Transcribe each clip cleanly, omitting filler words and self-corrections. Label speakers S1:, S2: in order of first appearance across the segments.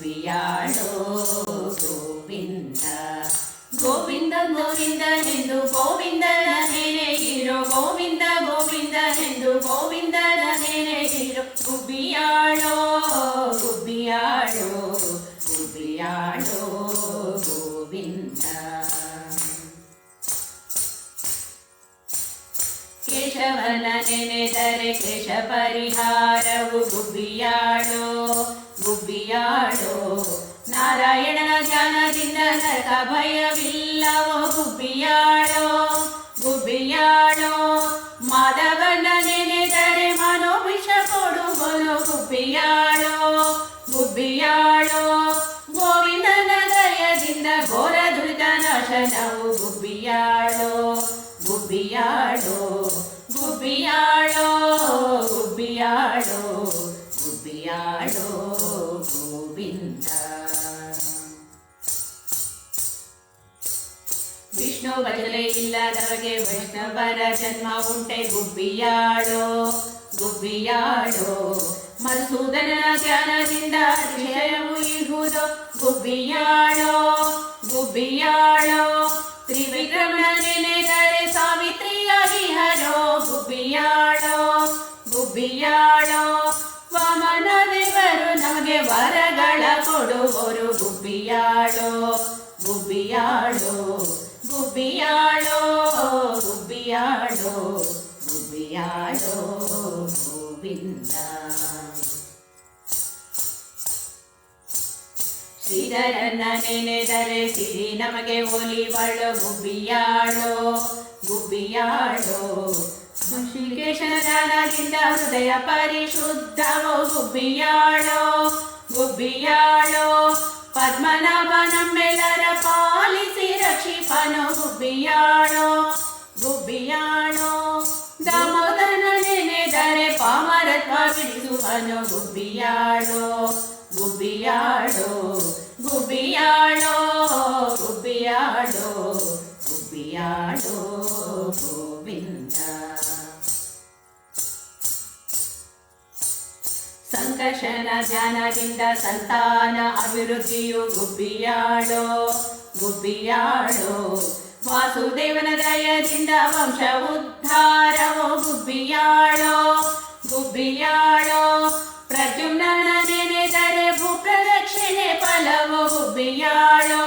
S1: ಗುಬ್ಬಿಯಾಡೋ ಗೋವಿಂದ. ಗೋವಿಂದ ಗೋವಿಂದ ಎಂದು ಗೋವಿಂದನ ನೆನೆ ಇರೋ, ಗೋವಿಂದ ಗೋವಿಂದ ಎಂದು ಗೋವಿಂದನ ನೆನೆ ಇರೋ. ಗುಬ್ಬಿಯಾಡೋ ಗುಬ್ಬಿಯಾಡೋ ಗುಬ್ಬಿಯಾಡೋ ಗೋವಿಂದ. ಕೇಶವನ ನೆನೆದರೆ ಕ್ಲೇಶ ಪರಿಹಾರವು. ಗುಬ್ಬಿಯಾಡೋ ಗುಬ್ಬಿಯಾಡೋ ನಾರಾಯಣನ ಧ್ಯಾನದಿಂದ ನರಕ ಭಯವಿಲ್ಲವೋ. ಗುಬ್ಬಿಯಾಡೋ ಗುಬ್ಬಿಯಾಡೋ ಮಾಧವನ ನೆನೆದರೆ ಮನೋವಿಷ ಕೊಡುವನು. ಗುಬ್ಬಿಯಾಡೋ ಗುಬ್ಬಿಯಾಡೋ ಗೋವಿಂದನ ದಯದಿಂದ ಘೋರ ದುರಿತ ನಾಶನವು. ಗುಬ್ಬಿಯಾಡೋ ಗುಬ್ಬಿಯಾಡೋ ಗುಬ್ಬಿಯಾಡೋ ಗುಬ್ಬಿಯಾಡೋ ಗುಬ್ಬಿಯಾಡೋ ಗೋವಿಂದ. ವಿಷ್ಣು ಭಜನೆ ಇಲ್ಲದವಗೆ ವೈಷ್ಣವರ ಜನ್ಮ ಉಂಟೆ. ಗುಬ್ಬಿಯಾಡೋ ಗುಬ್ಬಿಯಾಡೋ ಮಧುಸೂದನ ಧ್ಯಾನದಿಂದ ಅತಿಶಯವು ಇಹುದು. ಗುಬ್ಬಿಯಾಡೋ ಗುಬ್ಬಿಯಾಡೋ ತ್ರಿವಿಕ್ರಮನ ನೆನೆದರೆ ಸಾವಿತ್ರಿಯಾಗಿ ಹರೋ. ಗುಬ್ಬಿಯಾಡೋ ಗುಬ್ಬಿಯಾಡೋ ವಾಮನ ದೇವರು ನಮಗೆ ವರಗಳ ಕೊಡುವರು. ಗುಬ್ಬಿಯಾಡೋ ಗುಬ್ಬಿಯಾಡೋ ಗುಬ್ಬಿಯಾಡೋ ಗುಬ್ಬಿಯಾಡೋ ಗುಬ್ಬಿಯಾಡೋ ಗೋವಿಂದ. ಶ್ರೀಧರನ ನೆನೆದರೆ ಸಿರಿ ನಮಗೆ ಒಲಿವಳು. ಗುಬ್ಬಿಯಾಡೋ ಗುಬ್ಬಿಯಾಡೋ ಶ್ರೀಕೇಶನ ಧ್ಯಾನದಿಂದ ಹೃದಯ ಪರಿಶುದ್ಧವೋ. ಗುಬ್ಬಿಯಾಡೋ ಗುಬ್ಬಿಯಾಡೋ ಪದ್ಮನಾಭ ನಮ್ಮೆಲ್ಲರ ಪಾಲಿಸಿ ರಕ್ಷಿಪನು. ಗುಬ್ಬಿಯಾಡೋ ಗುಬ್ಬಿಯಾಡೋ ದಾಮೋದರನ ನೆನೆದರೆ ಪಾಮರತ್ವ ಬಿಡಿಸುವನು. ಗುಬ್ಬಿಯಾಡೋ ಗುಬ್ಬಿಯಾಡೋ ಗುಬ್ಬಿಯಾಡೋ ಗುಬ್ಬಿಯಾಡೋ ಗುಬ್ಬಿಯಾಡೋ ಗೋವಿಂದ. ಸಂಕರ್ಷಣ ಧ್ಯಾನದಿಂದ ಸಂತಾನ ಅಭಿವೃದ್ಧಿಯು. ಗುಬ್ಬಿಯಾಡೋ ಗುಬ್ಬಿಯಾಡೋ ವಾಸುದೇವನ ದಯದಿಂದ ವಂಶ ಉದ್ಧಾರವೋ. ಗುಬ್ಬಿಯಾಡೋ ಗುಬ್ಬಿಯಾಡೋ ಪ್ರದ್ಯುಮ್ನನ ನೆನೆದರೆ ಭೂಪ್ರದಕ್ಷಿಣೆ ಫಲವೋ. ಗುಬ್ಬಿಯಾಡೋ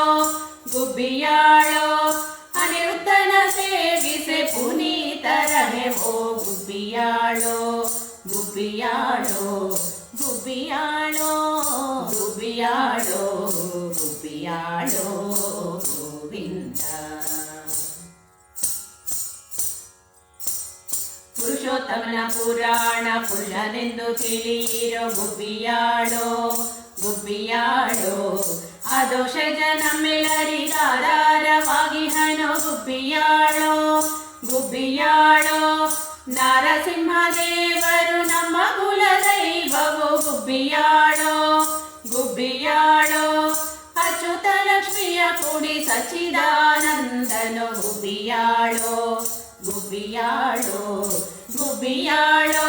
S1: ಗುಬ್ಬಿಯಾಡೋ ಅನಿರುದ್ಧನ ಸೇವಿಸೆ ಪುನೀತರಹೆವೋ. ಗುಬ್ಬಿಯಾಡೋ ಗುಬ್ಬಿಯಾಡೋ ಗುಬ್ಬಿಯಾಡೋ ಗುಬ್ಬಿಯಾಡೋ ಗುಬ್ಬಿಯಾಡೋ ಗೋವಿಂದ. ಪುರುಷೋತ್ತಮನ ಪುರಾಣ ಪುರುಷನೆಂದು ತಿಳಿಯಿರೋ. ಗುಬ್ಬಿಯಾಡೋ ಗುಬ್ಬಿಯಾಡೋ ಅದೋಷ ನಮ್ಮೆಲ್ಲರಿಗಾಧಾರವಾಗಿ ಹನೋ. ಗುಬ್ಬಿಯಾಡೋ ಗುಬ್ಬಿಯಾಡೋ ನರಸಿಂಹದೇವರು ನಮ್ಮ ಕುಲ ದೈವವೋ. ಗುಬ್ಬಿಯಾಡೋ ಗುಬ್ಬಿಯಾಡೋ ಅಚ್ಯುತ ಲಕ್ಷ್ಮಿಯ ಕೂಡಿ ಸಚ್ಚಿದಾನಂದನೋ. ಗುಬ್ಬಿಯಾಡೋ ಗುಬ್ಬಿಯಾಡೋ ಗುಬ್ಬಿಯಾಡೋ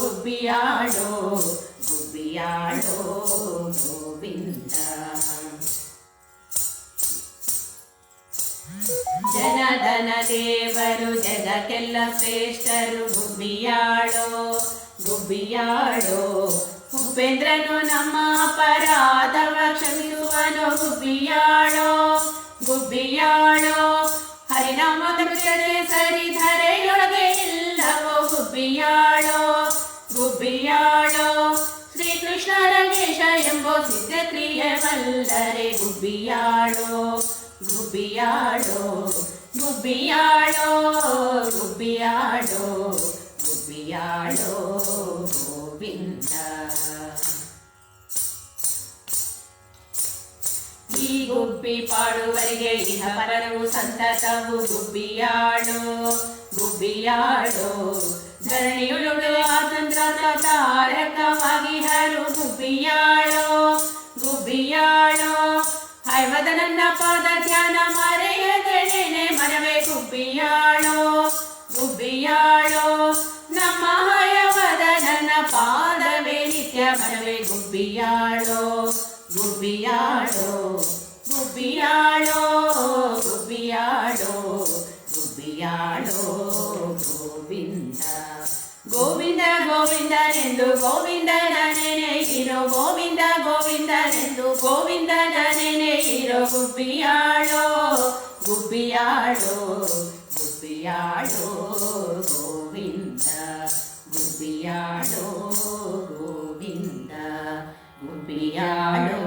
S1: ಗುಬ್ಬಿಯಾಡೋ ಗುಬ್ಬಿಯಾಡೋ ಗೋವಿಂದ. ಜನಧನ ದೇವರು ಜಗಕ್ಕೆಲ್ಲ ಶ್ರೇಷ್ಠರು. ಗುಬ್ಬಿಯಾಡೋ ಗುಬ್ಬಿಯಾಡೋ ಉಪೇಂದ್ರನು ನಮ್ಮ ಅಪರಾಧವ ಕ್ಷಮಿಸುವನು. ಗುಬ್ಬಿಯಾಡೋ ಗುಬ್ಬಿಯಾಡೋ ಹರಿನಾಮದ ಸರಿಧರೆಯೊಳಗೆ ಇಲ್ಲವೋ. ಗುಬ್ಬಿಯಾಡೋ ಗುಬ್ಬಿಯಾಡೋ ಶ್ರೀಕೃಷ್ಣ ರಂಗೇಶ ಎಂಬೋ ಸಿದ್ಧಕ್ರಿಯೆ ವಲ್ಲರೆ. ಗುಬ್ಬಿಯಾಡೋ ಗುಬ್ಬಿಯಾಡೋ ಗುಬ್ಬಿಯಾಡೋ ಗುಬ್ಬಿಯಾಡೋ ಗುಬ್ಬಿಯಾಡೋ ಗೋವಿಂದ. ಈ ಗುಬ್ಬಿ ಪಾಡುವರಿಗೆ ಇಹ ಪರವು ಸಂತತವು. ಗುಬ್ಬಿಯಾಡೋ ಗುಬ್ಬಿಯಾಡೋ ಧರಣಿಯುಳುಳು ಆತಂತ್ರ ತಾರಕವಾಗಿ ಹರು. ಗುಬ್ಬಿಯಾಡೋ ಗುಬ್ಬಿಯಾಡೋ ಹೈವದ ನನ್ನ ಪಾದ ಧ್ಯಾನ ಮರೆಯದೆನೆ ಮನವೇ. ಗುಬ್ಬಿಯಾಡೋ ಗುಬ್ಬಿಯಾಡೋ ನಮ್ಮ ಹಯವದ ನನ್ನ ಪಾದವೇ ನಿತ್ಯ ಮನವೇ. ಗುಬ್ಬಿಯಾಡೋ ಗುಬ್ಬಿಯಾಡೋ ಗುಬ್ಬಿಯಾಡೋ ಗುಬ್ಬಿಯಾಡೋ ಗುಬ್ಬಿಯಾಡೋ ಗೋವಿಂದ ಗೋವಿಂದ ಗೋವಿಂದನೆಂದು ಗೋವಿಂದನ ನೆನೆಯಿರೋ ಗೋವಿಂದ ಗೋವಿಂದನೆಂದು ಗೋವಿಂದನ ನೆನೆಯಿರೋ ಗುಬ್ಬಿಯಾಡೋ ಗುಬ್ಬಿಯಾಡೋ ಗುಬ್ಬಿಯಾಡೋ ಗೋವಿಂದ ಗುಬ್ಬಿಯಾಡೋ ಗೋವಿಂದ ಗುಬ್ಬಿಯಾಡೋ